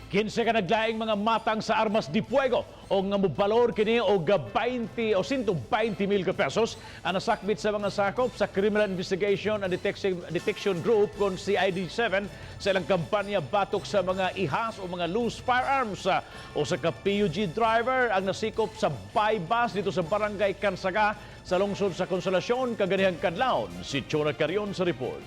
Kinsa ka naglaing mga matang sa Armas de Fuego o nga mobalor kini og 20 o 120 mil pesos ang nasakmit sa mga sakop sa Criminal Investigation and Detection Group kon CID7 sa ilang kampanya batok sa mga ihas o mga loose firearms o sa PUG driver ang nasikop sa bypass dito sa Barangay Kansaga sa lungsod sa Consolacion kaganihang kadlawon. Si Chona Carion sa report.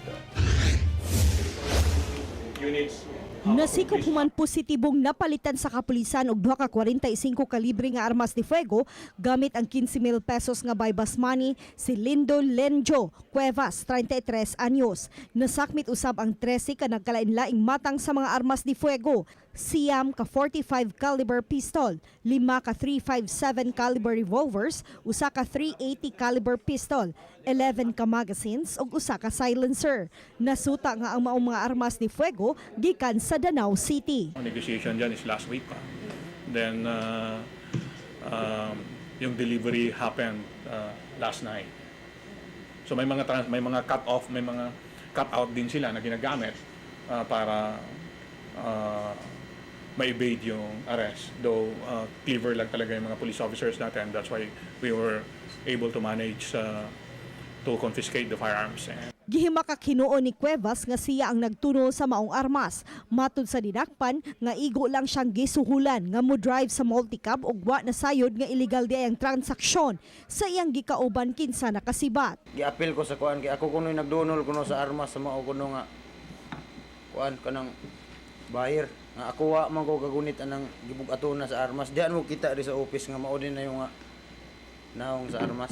Nasikop human positibong napalitan sa kapulisan og duha ka 45 kalibre nga armas de fuego gamit ang 15 mil pesos nga bypass money si Lindo Lenjo Cuevas, 33 anyos. Nasakmit usab ang 13 ka nagkalain-laing matang sa mga armas de fuego. Siyam ka 45 caliber pistol, 5 ka 357 caliber revolvers, usa ka 380 caliber pistol, 11 ka magazines ug usa ka silencer. Nasuta nga ang maong mga armas de fuego gikan sa Danau City. Ang negotiation dyan is last week pa. Then yung delivery happened last night. So may mga cut off, may mga cut out din sila na ginagamit para ma-evade yung arrest. Though clever lang talaga yung mga police officers natin. That's why we were able to manage to confiscate the firearms. Gihimakak hinuon ni Cuevas nga siya ang nagtuno sa maong armas. Matud sa dinakpan nga igo lang siyang gisuhulan nga mo drive sa multicab ug wa na sayod nga illegal di ang transaksyon sa iyang gikauban kinsa nakasibat. Giapil ko sa kuan kay ako kuno nagdunol kuno sa armas sa mao kuno nga kuan kanang buyer nga ako wa man ko kagunit anang gibug-atuna sa armas. Diyan mo kita di sa office nga mao din na yung naong sa armas.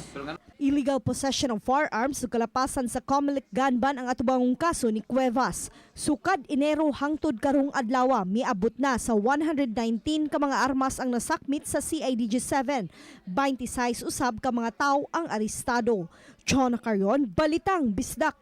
Illegal possession of firearms ug kalapasan sa Comelec gun ban ang atubangong kaso ni Cuevas. Sukad Enero hangtod karong adlaw miabot na sa 119 ka mga armas ang nasakmit sa CIDG7. 26 usab ka mga tawo ang arestado. Chona Carion, Balitang Bisdak.